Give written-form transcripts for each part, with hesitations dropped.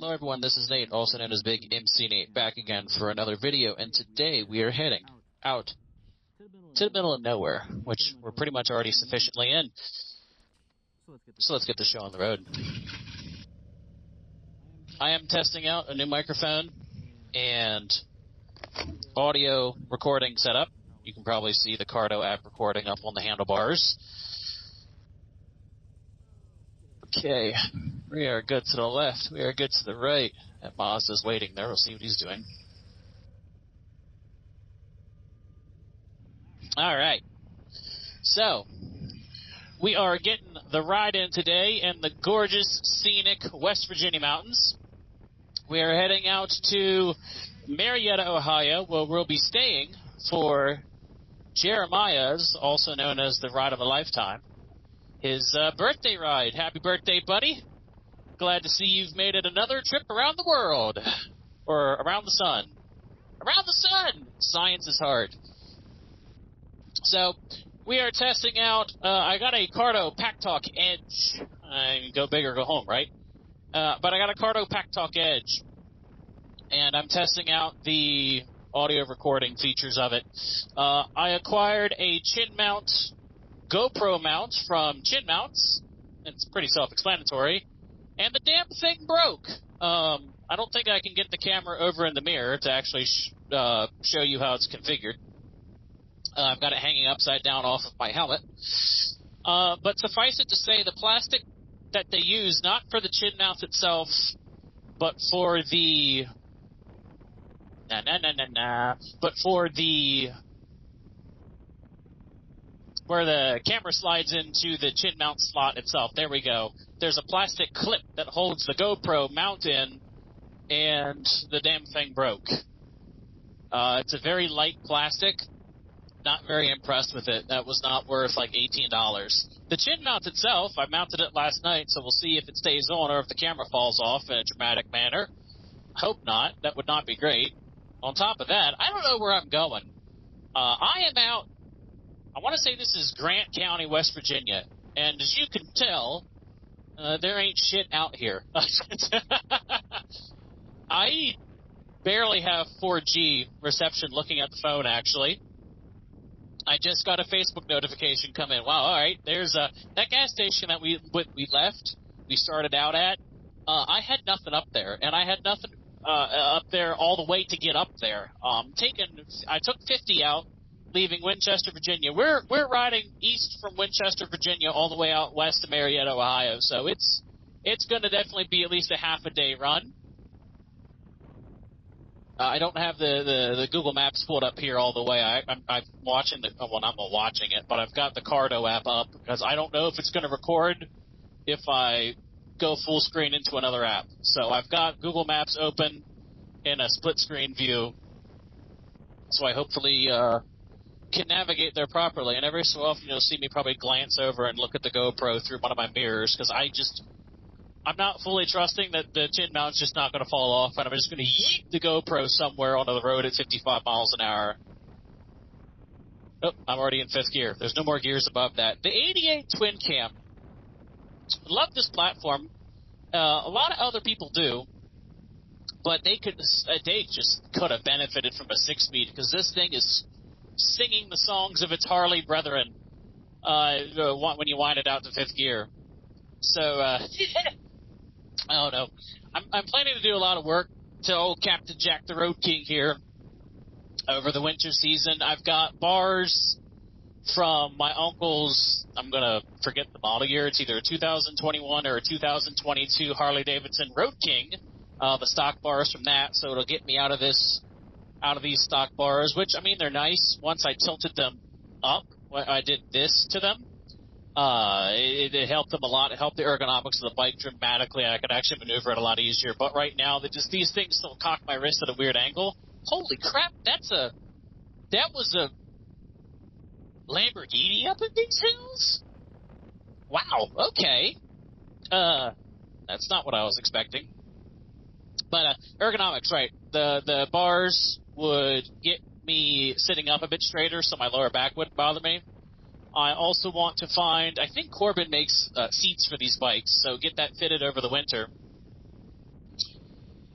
Hello everyone, this is Nate, also known as Big MC Nate, back again for another video, and today we are heading out to the middle of nowhere, which we're pretty much already sufficiently in. So let's get the show on the road. I am testing out a new microphone and audio recording setup. You can probably see the Cardo app recording up on the handlebars. Okay, we are good to the left, we are good to the right. That Mazda's waiting there, we'll see what he's doing. Alright, so, we are getting the ride in today in the gorgeous, scenic West Virginia mountains. We are heading out to Marietta, Ohio, where we'll be staying for Jeremiah's, also known as the Ride of a Lifetime, his birthday ride. Happy birthday, buddy. Glad to see you've made it another trip around the world. Or around the sun. Around the sun! Science is hard. So, we are testing out, I got a Cardo Pack Talk Edge. I mean, go big or go home, right? But I got a Cardo Pack Talk Edge. And I'm testing out the audio recording features of it. I acquired a chin mount GoPro mount from Chin Mounts. It's pretty self-explanatory. And the damn thing broke. I don't think I can get the camera over in the mirror to actually show you how it's configured. I've got it hanging upside down off of my helmet. But suffice it to say, the plastic that they use, not for the chin mount itself, but for the... But for the... where the camera slides into the chin mount slot itself. There we go. There's a plastic clip that holds the GoPro mount in, and the damn thing broke. It's a very light plastic. Not very impressed with it. That was not worth like $18. The chin mount itself, I mounted it last night, so we'll see if it stays on or if the camera falls off in a dramatic manner. Hope not. That would not be great. On top of that, I don't know where I'm going. I am out. I want to say this is Grant County, West Virginia, and as you can tell, there ain't shit out here. I barely have 4G reception looking at the phone, actually. I just got a Facebook notification come in. Wow, all right, there's that gas station that we left, we started out at, I had nothing up there, and I had nothing up there all the way to get up there. I took 50 out, leaving Winchester, Virginia. We're riding east from Winchester, Virginia, all the way out west to Marietta, Ohio. So it's going to definitely be at least a half a day run. I don't have the Google Maps pulled up here all the way. I'm watching I'm not watching it, but I've got the Cardo app up because I don't know if it's going to record if I go full screen into another app. So I've got Google Maps open in a split screen view. So I hopefully can navigate there properly, and every so often you'll see me probably glance over and look at the GoPro through one of my mirrors, because I'm not fully trusting that the chin mount's just not going to fall off, and I'm just going to yeet the GoPro somewhere onto the road at 55 miles an hour. Oh, I'm already in fifth gear. There's no more gears above that. The 88 Twin Cam. Love this platform. A lot of other people do, but they just could have benefited from a 6-speed, because this thing is singing the songs of its Harley brethren when you wind it out to fifth gear. So, I don't know. I'm planning to do a lot of work to old Captain Jack the Road King here over the winter season. I've got bars from my uncle's, I'm going to forget the model year. It's either a 2021 or a 2022 Harley-Davidson Road King, the stock bars from that, so it'll get me out of these stock bars, which, I mean, they're nice. Once I tilted them up, I did this to them. It helped them a lot. It helped the ergonomics of the bike dramatically. I could actually maneuver it a lot easier. But right now, these things still cock my wrist at a weird angle. Holy crap, that was a Lamborghini up in these hills? Wow, okay. That's not what I was expecting. But ergonomics, right. The bars would get me sitting up a bit straighter so my lower back wouldn't bother me. I also want to find, I think Corbin makes seats for these bikes, so get that fitted over the winter.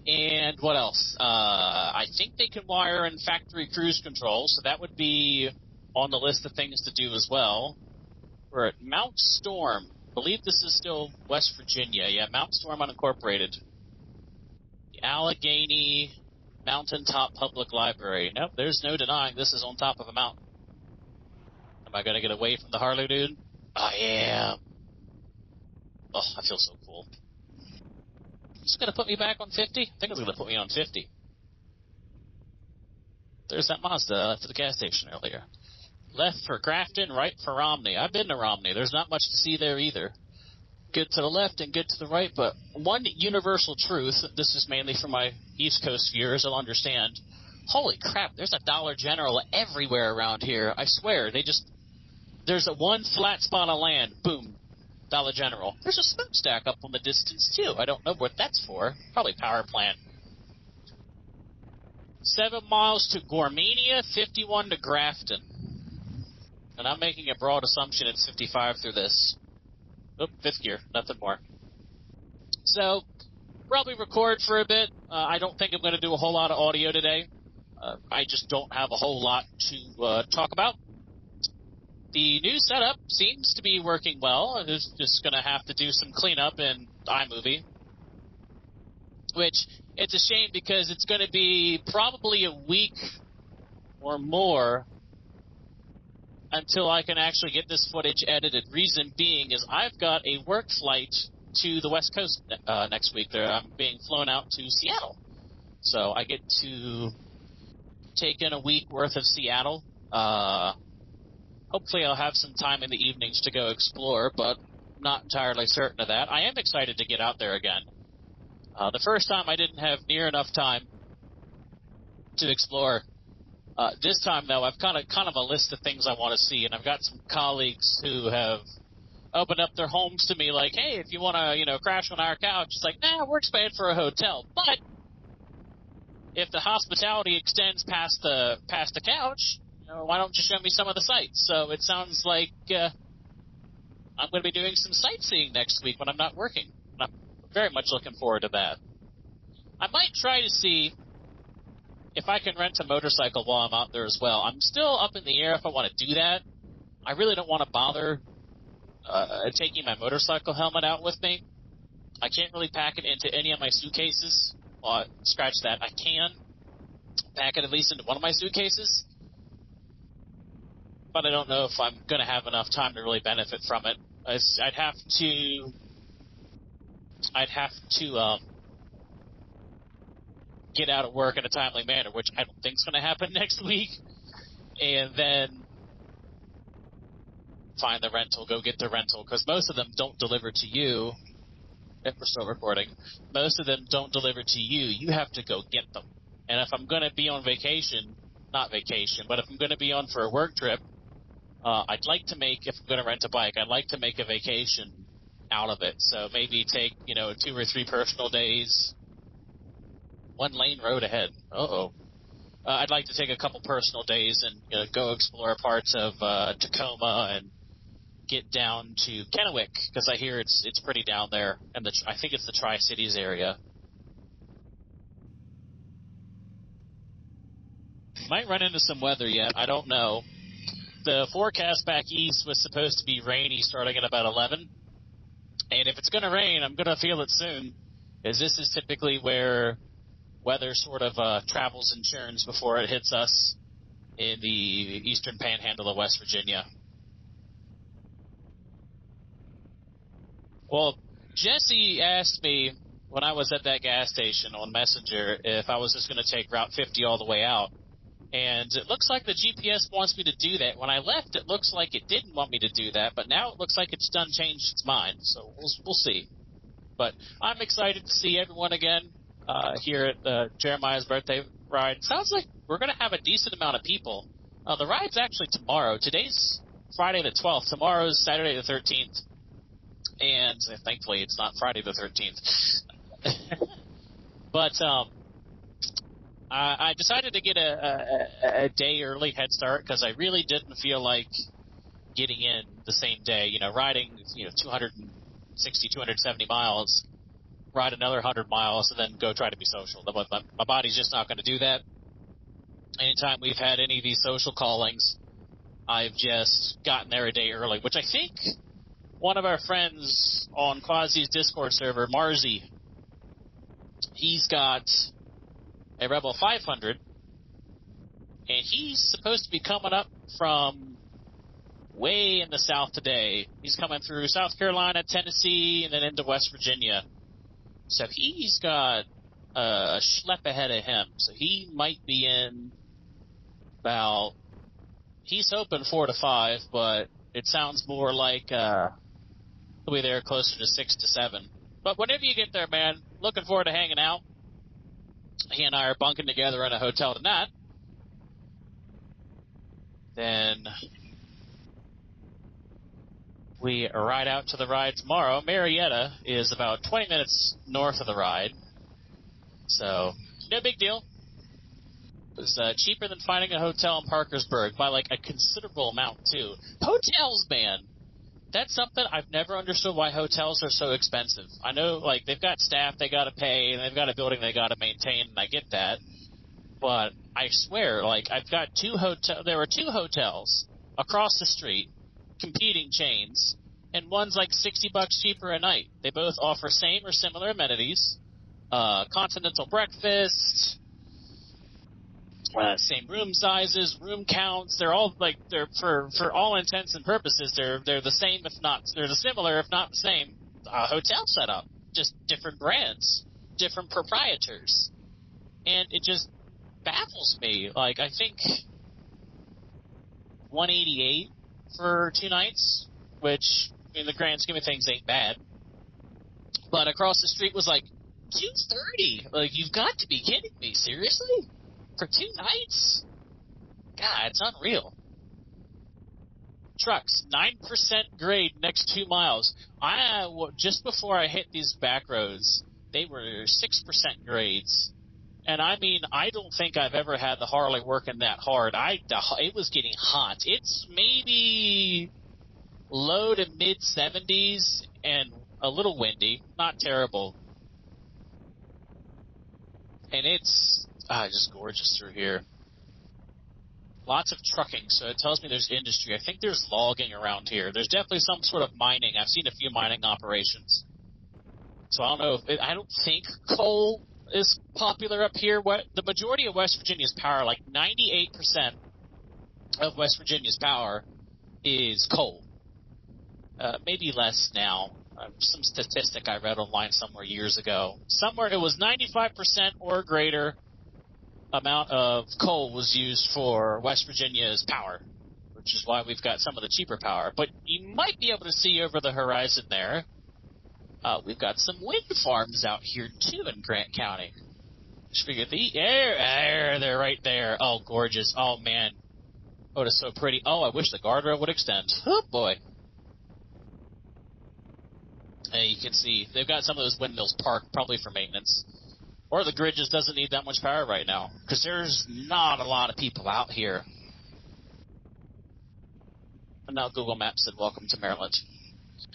And what else? I think they can wire in factory cruise control, so that would be on the list of things to do as well. We're at Mount Storm. I believe this is still West Virginia. Yeah, Mount Storm Unincorporated. The Allegheny Mountaintop Public Library. Nope, there's no denying this is on top of a mountain. Am I going to get away from the Harley dude? I am. Oh, I feel so cool. Is it going to put me back on 50? I think it's going to put me on 50. There's that Mazda left at the gas station earlier. Left for Grafton, right for Romney. I've been to Romney. There's not much to see there either. Good to the left and good to the right, but one universal truth, this is mainly for my East Coast viewers, they'll understand. Holy crap, there's a Dollar General everywhere around here. I swear, there's a one flat spot of land, boom, Dollar General. There's a smokestack up on the distance, too. I don't know what that's for. Probably power plant. 7 miles to Gormania, 51 to Grafton. And I'm making a broad assumption it's 55 through this. Oh, fifth gear, nothing more. So, probably record for a bit. I don't think I'm going to do a whole lot of audio today. I just don't have a whole lot to talk about. The new setup seems to be working well. I'm just going to have to do some cleanup in iMovie, which it's a shame because it's going to be probably a week or more until I can actually get this footage edited. Reason being is I've got a work flight to the West Coast next week. I'm being flown out to Seattle. So I get to take in a week worth of Seattle. Hopefully I'll have some time in the evenings to go explore, but not entirely certain of that. I am excited to get out there again. The first time I didn't have near enough time to explore. This time, though, I've kind of a list of things I want to see, and I've got some colleagues who have opened up their homes to me like, hey, if you want to, crash on our couch, it's like, nah, we're expanded for a hotel. But if the hospitality extends past the couch, why don't you show me some of the sights? So it sounds like I'm going to be doing some sightseeing next week when I'm not working. I'm very much looking forward to that. I might try to see if I can rent a motorcycle while I'm out there as well. I'm still up in the air if I want to do that. I really don't want to bother taking my motorcycle helmet out with me. I can't really pack it into any of my suitcases. Well, scratch that. I can pack it at least into one of my suitcases, but I don't know if I'm going to have enough time to really benefit from it. I'd have to get out of work in a timely manner, which I don't think is going to happen next week, and then find the rental, go get the rental, because most of them don't deliver to you. If we're still recording, most of them don't deliver to you. You have to go get them. And if I'm going to be on vacation, not vacation, but if I'm going to be on for a work trip, I'd like to make, if I'm going to rent a bike, I'd like to make a vacation out of it. So maybe take, 2 or 3 personal days, 1 lane road ahead. I'd like to take a couple personal days and go explore parts of Tacoma and get down to Kennewick, because I hear it's pretty down there, and I think it's the Tri-Cities area. Might run into some weather yet. I don't know. The forecast back east was supposed to be rainy starting at about 11. And if it's going to rain, I'm going to feel it soon, as this is typically where weather sort of travels and churns before it hits us in the eastern panhandle of West Virginia. Well, Jesse asked me when I was at that gas station on Messenger if I was just going to take Route 50 all the way out. And it looks like the GPS wants me to do that. When I left, it looks like it didn't want me to do that, but now it looks like it's done changed its mind. So we'll see. But I'm excited to see everyone again here at Jeremiah's birthday ride. Sounds like we're going to have a decent amount of people. The ride's actually tomorrow. Today's Friday the 12th. Tomorrow's Saturday the 13th. And thankfully it's not Friday the 13th. But I decided to get a day early head start because I really didn't feel like getting in the same day. Riding 260, 270 miles ride another 100 miles, and then go try to be social. My body's just not going to do that. Anytime we've had any of these social callings, I've just gotten there a day early, which I think one of our friends on Quasi's Discord server, Marzi, he's got a Rebel 500, and he's supposed to be coming up from way in the south today. He's coming through South Carolina, Tennessee, and then into West Virginia. So he's got a schlep ahead of him. So he might be in about, he's hoping 4 to 5, but it sounds more like he'll be there closer to 6 to 7. But whenever you get there, man, looking forward to hanging out. He and I are bunking together in a hotel tonight. Then we ride out to the ride tomorrow. Marietta is about 20 minutes north of the ride. So, no big deal. It was cheaper than finding a hotel in Parkersburg by, like, a considerable amount, too. Hotels, man. That's something I've never understood why hotels are so expensive. I know, like, they've got staff they got to pay, and they've got a building they got to maintain, and I get that. But I swear, like, there were 2 hotels across the street, competing chains, and one's like $60 cheaper a night. They both offer same or similar amenities, continental breakfast, same room sizes, room counts. They're all like, they're for all intents and purposes, they're the same, if not they're the similar, if not the same hotel setup. Just different brands, different proprietors, and it just baffles me. Like, I think 188 for 2 nights, which in the grand scheme of things ain't bad. But across the street was like $230. Like, you've got to be kidding me. Seriously? For 2 nights? God, it's unreal. Trucks, 9% grade next 2 miles. Just before I hit these back roads, they were 6% grades. And I mean, I don't think I've ever had the Harley working that hard. It was getting hot. It's maybe low to mid 70s and a little windy, not terrible. And it's just gorgeous through here. Lots of trucking, so it tells me there's industry. I think there's logging around here. There's definitely some sort of mining. I've seen a few mining operations. So I don't know I don't think coal is popular up here. The majority of West Virginia's power, like 98% of West Virginia's power, is coal. Maybe less now. Some statistic I read online somewhere years ago. Somewhere it was 95% or greater amount of coal was used for West Virginia's power, which is why we've got some of the cheaper power. But you might be able to see over the horizon there, we've got some wind farms out here, too, in Grant County. Just figured they're right there. Oh, gorgeous. Oh, man. Oh, it's so pretty. Oh, I wish the guardrail would extend. Oh, boy. Hey, you can see they've got some of those windmills parked, probably for maintenance. Or the grid just doesn't need that much power right now, because there's not a lot of people out here. And now Google Maps said, welcome to Maryland.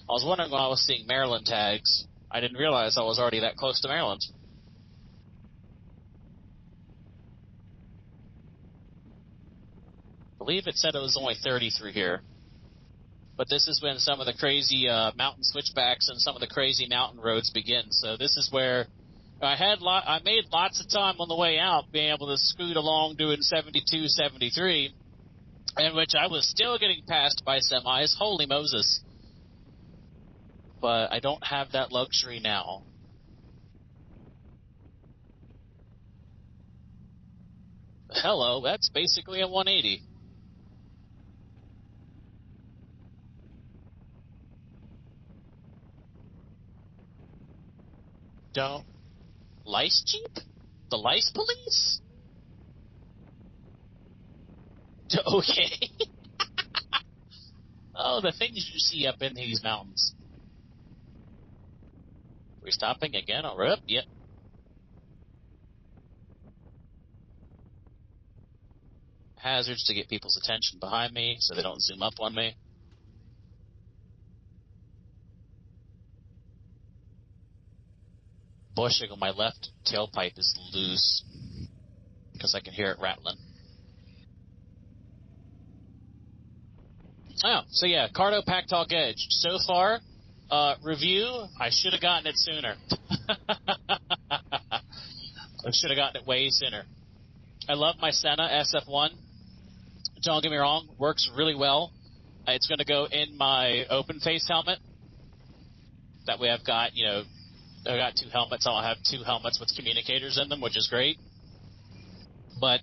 I was wondering when I was seeing Maryland tags. I didn't realize I was already that close to Maryland. I believe it said it was only 30 through here. But this is when some of the crazy mountain switchbacks and some of the crazy mountain roads begin. So this is where I made lots of time on the way out, being able to scoot along doing 72, 73, in which I was still getting passed by semis. Holy Moses. But I don't have that luxury now. Hello, that's basically a 180. Don't. Lice Jeep? The Lice Police? Okay. Oh, the things you see up in these mountains. We're stopping again? Oh, we're up? Yep. Hazards to get people's attention behind me so they don't zoom up on me. bushing on my left tailpipe is loose because I can hear it rattling. Oh, so yeah, Cardo Pack Talk Edge. So far, review, I should have gotten it sooner. I should have gotten it way sooner. I love my Senna SF1. Don't get me wrong, works really well. It's going to go in my open face helmet. That way I've got, I've got two helmets. I'll have two helmets with communicators in them, which is great. But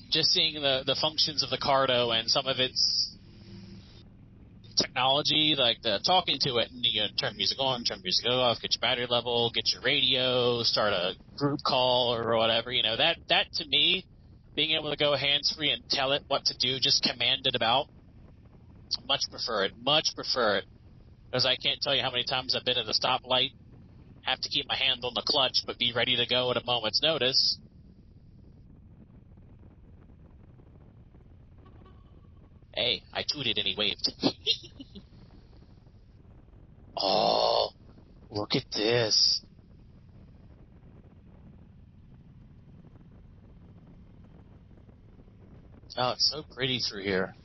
just seeing the functions of the Cardo and some of its technology, like the talking to it, and turn music on, turn music off, get your battery level, get your radio, start a group call or whatever, that to me, being able to go hands-free and tell it what to do, just command it about, much prefer it, because I can't tell you how many times I've been at a stoplight, have to keep my hand on the clutch, but be ready to go at a moment's notice. Hey, I tooted and he waved. Oh, look at this. Oh, it's so pretty through here.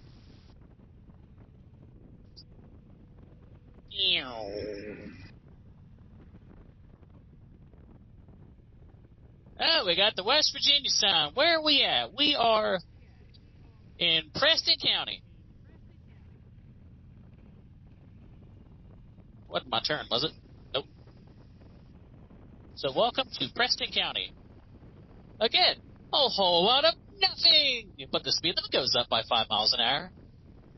Oh, we got the West Virginia sign. Where are we at? We are in Preston County. Wasn't my turn, was it? Nope. So welcome to Preston County. Again, a whole lot of nothing. But the speed limit goes up by 5 miles an hour.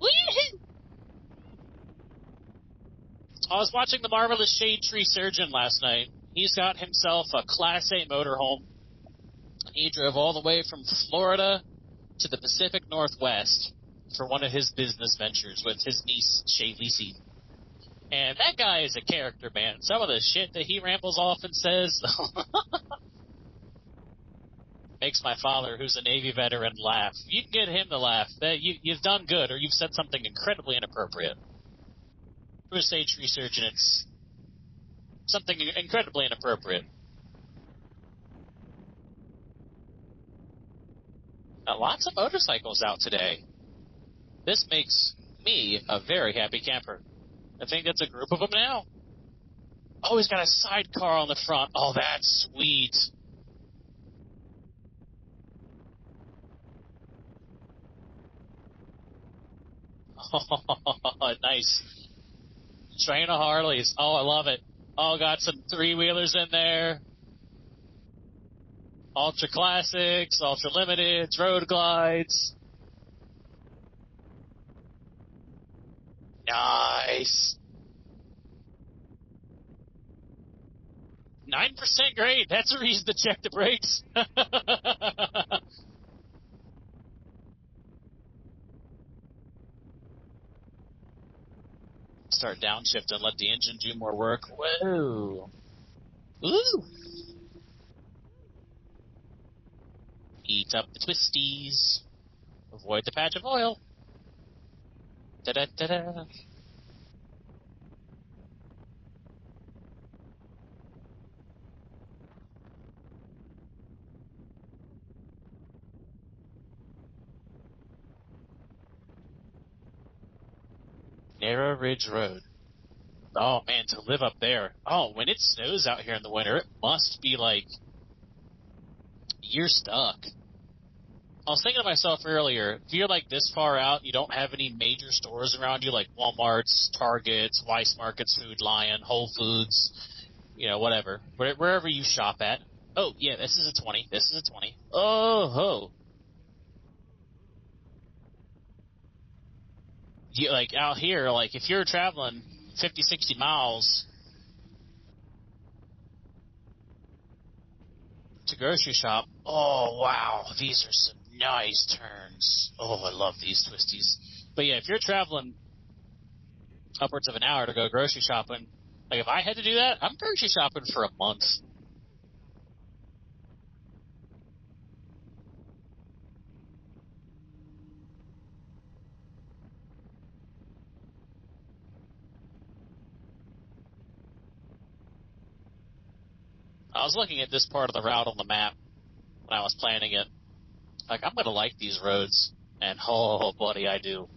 Woo-hoo! I was watching the Marvelous Shade Tree Surgeon last night. He's got himself a Class A motorhome. He drove all the way from Florida to the Pacific Northwest for one of his business ventures with his niece, Shay Lisi. And that guy is a character, man. Some of the shit that he rambles off and says makes my father, who's a Navy veteran, laugh. You can get him to laugh. You've done good, or you've said something incredibly inappropriate. For a stage research, and it's something incredibly inappropriate. Lots of motorcycles out today. This makes me a very happy camper. I think that's a group of them now. Oh, he's got a sidecar on the front. Oh, that's sweet. Oh, nice. Train of Harleys. Oh, I love it. Oh, got some three-wheelers in there. Ultra Classics, Ultra Limiteds, Road Glides. Nice. 9% grade. That's a reason to check the brakes. Start downshift and let the engine do more work. Whoa. Ooh. Eat up the twisties. Avoid the patch of oil. Da-da-da-da. Narrow Ridge Road. Oh, man, to live up there. Oh, when it snows out here in the winter, it must be like you're stuck. I was thinking to myself earlier, if you're like this far out, you don't have any major stores around you like Walmart's, Target's, Weiss Market's, Food Lion, Whole Foods, whatever. Wherever you shop at. Oh, yeah, this is a 20. This is a 20. Oh, ho. Like out here, like if you're traveling 50, 60 miles to grocery shop, oh, wow, these are some nice turns. Oh, I love these twisties. But yeah, if you're traveling upwards of an hour to go grocery shopping, like if I had to do that, I'm grocery shopping for a month. I was looking at this part of the route on the map when I was planning it. Like, I'm going to like these roads. And, oh, buddy, I do.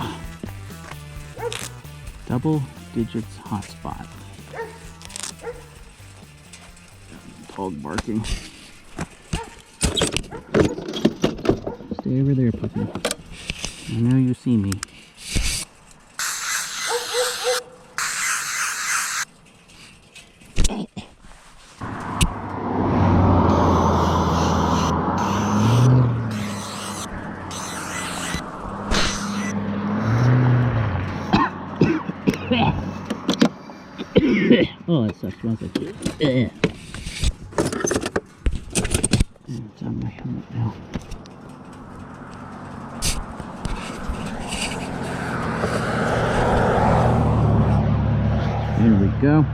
Oh. Double digits hotspot. Dog barking. Stay over there, puppy. I know you see me. Oh, that sucks. Smells like it. It's on my helmet now. There we go.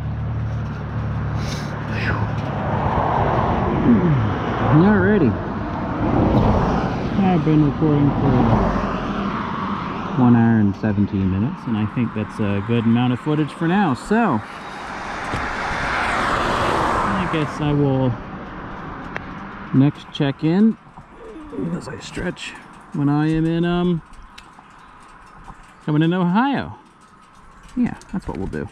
Alrighty. I've been recording for 1 hour and 17 minutes, and I think that's a good amount of footage for now. So, I guess I will next check in as I stretch when I am in coming in Ohio. Yeah, that's what we'll do.